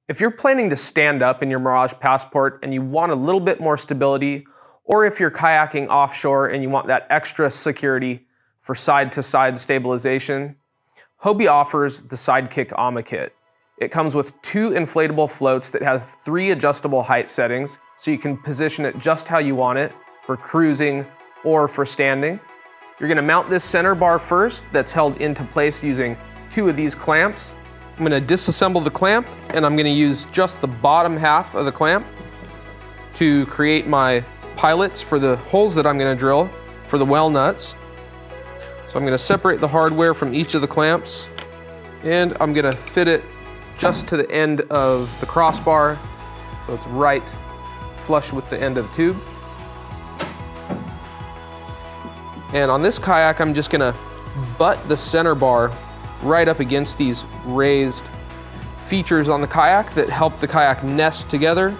If you're planning to stand up in your Mirage Passport and you want a little bit more stability, or if you're kayaking offshore and you want that extra security for side-to-side stabilization, Hobie offers the SideKick AMA kit. It comes with 2 inflatable floats that have 3 adjustable height settings, so you can position it just how you want it for cruising or for standing. You're going to mount this center bar first that's held into place using 2 of these clamps. I'm going to disassemble the clamp, and I'm going to use just the bottom half of the clamp to create my pilots for the holes that I'm going to drill for the well nuts. So I'm going to separate the hardware from each of the clamps, and I'm going to fit it just to the end of the crossbar so it's right flush with the end of the tube. And on this kayak, I'm just going to butt the center bar right up against these raised features on the kayak that help the kayak nest together.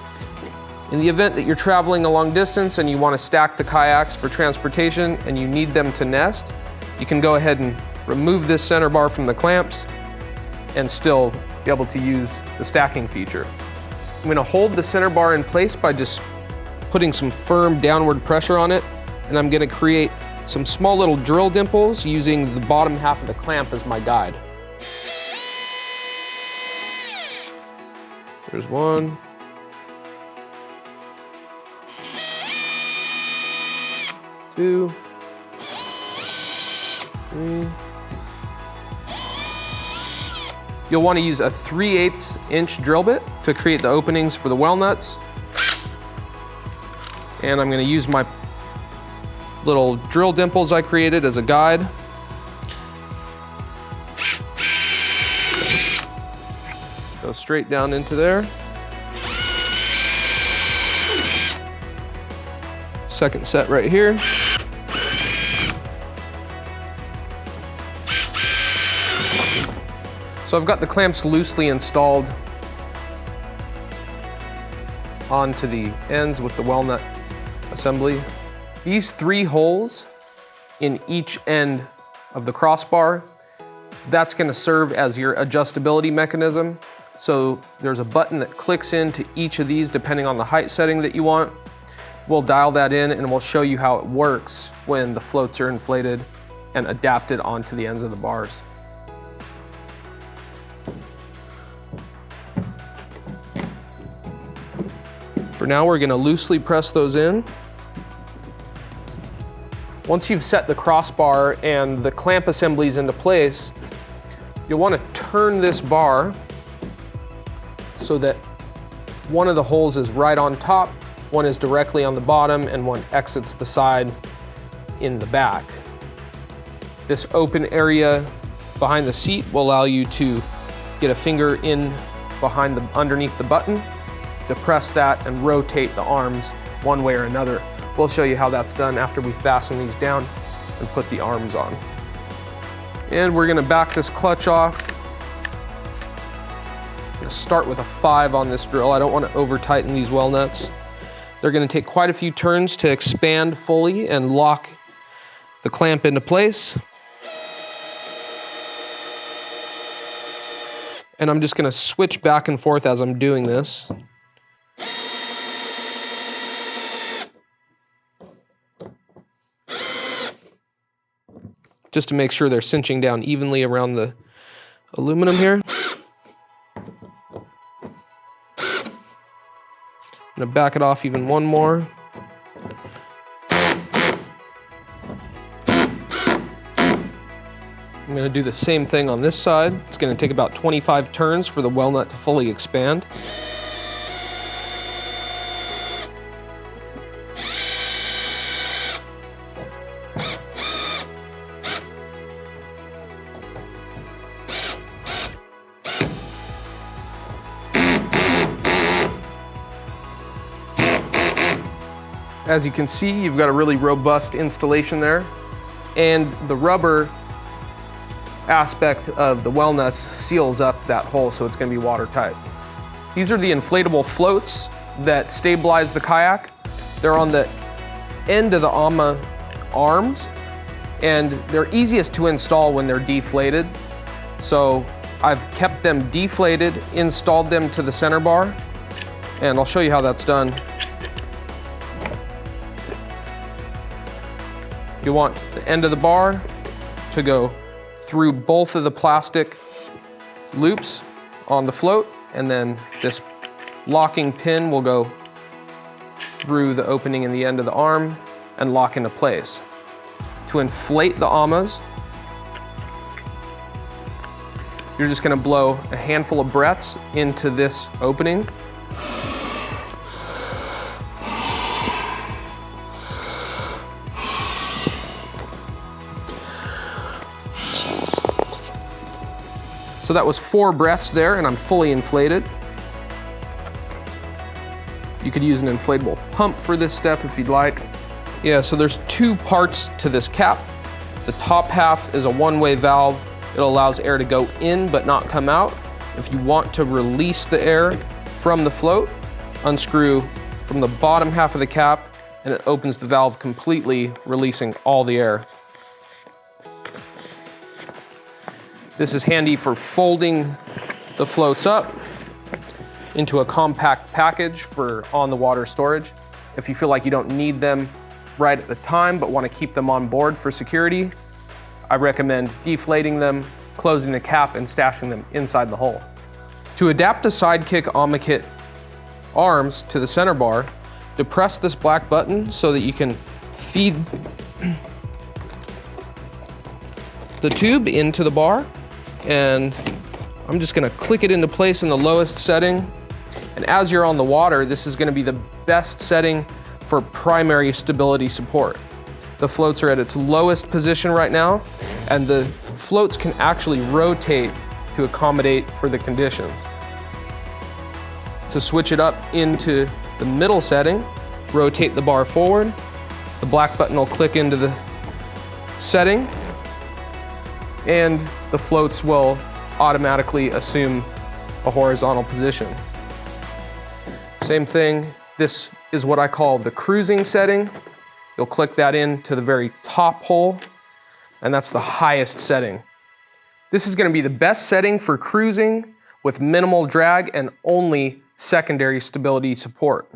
In the event that you're traveling a long distance and you want to stack the kayaks for transportation and you need them to nest, you can go ahead and remove this center bar from the clamps and still be able to use the stacking feature. I'm going to hold the center bar in place by just putting some firm downward pressure on it, and I'm going to create some small little drill dimples using the bottom half of the clamp as my guide. There's 1. 2. 3. You'll want to use a 3/8 inch drill bit to create the openings for the well nuts. And I'm going to use my little drill dimples I created as a guide. Go straight down into there. Second set right here. So I've got the clamps loosely installed onto the ends with the well nut assembly. These 3 holes in each end of the crossbar, that's going to serve as your adjustability mechanism. So there's a button that clicks into each of these depending on the height setting that you want. We'll dial that in and we'll show you how it works when the floats are inflated and adapted onto the ends of the bars. For now, we're going to loosely press those in. Once you've set the crossbar and the clamp assemblies into place, you'll want to turn this bar so that one of the holes is right on top, one is directly on the bottom, and one exits the side in the back. This open area behind the seat will allow you to get a finger in behind underneath the button, depress that, and rotate the arms one way or another. We'll show you how that's done after we fasten these down and put the arms on. And we're going to back this clutch off. I'm going to start with a 5 on this drill. I don't want to over tighten these well nuts. They're going to take quite a few turns to expand fully and lock the clamp into place. And I'm just going to switch back and forth as I'm doing this. Just to make sure they're cinching down evenly around the aluminum here. I'm going to back it off even one more. I'm going to do the same thing on this side. It's going to take about 25 turns for the well nut to fully expand. As you can see, you've got a really robust installation there, and the rubber aspect of the well nuts seals up that hole, so it's going to be watertight. These are the inflatable floats that stabilize the kayak. They're on the end of the AMA arms, and they're easiest to install when they're deflated. So I've kept them deflated, installed them to the center bar, and I'll show you how that's done. You want the end of the bar to go through both of the plastic loops on the float, and then this locking pin will go through the opening in the end of the arm and lock into place. To inflate the amas, you're just gonna blow a handful of breaths into this opening. So that was 4 breaths there, and I'm fully inflated. You could use an inflatable pump for this step if you'd like. Yeah, so there's 2 parts to this cap. The top half is a one-way valve. It allows air to go in but not come out. If you want to release the air from the float, unscrew from the bottom half of the cap, and it opens the valve completely, releasing all the air. This is handy for folding the floats up into a compact package for on-the-water storage. If you feel like you don't need them right at the time but want to keep them on board for security, I recommend deflating them, closing the cap, and stashing them inside the hull. To adapt the SideKick AMA kit arms to the center bar, depress this black button so that you can feed the tube into the bar, and I'm just gonna click it into place in the lowest setting. And as you're on the water, this is gonna be the best setting for primary stability support. The floats are at its lowest position right now, and the floats can actually rotate to accommodate for the conditions. To switch it up into the middle setting, rotate the bar forward. The black button will click into the setting, and the floats will automatically assume a horizontal position. Same thing, this is what I call the cruising setting. You'll click that in to the very top hole, and that's the highest setting. This is gonna be the best setting for cruising with minimal drag and only secondary stability support.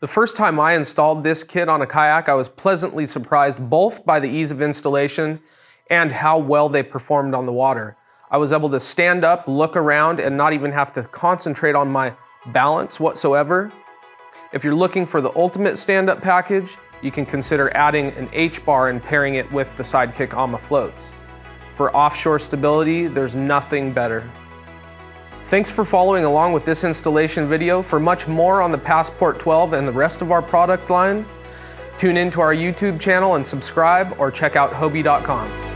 The first time I installed this kit on a kayak, I was pleasantly surprised both by the ease of installation and how well they performed on the water. I was able to stand up, look around, and not even have to concentrate on my balance whatsoever. If you're looking for the ultimate stand-up package, you can consider adding an H-bar and pairing it with the SideKick AMA floats. For offshore stability, there's nothing better. Thanks for following along with this installation video. For much more on the Passport 12 and the rest of our product line, tune into our YouTube channel and subscribe, or check out Hobie.com.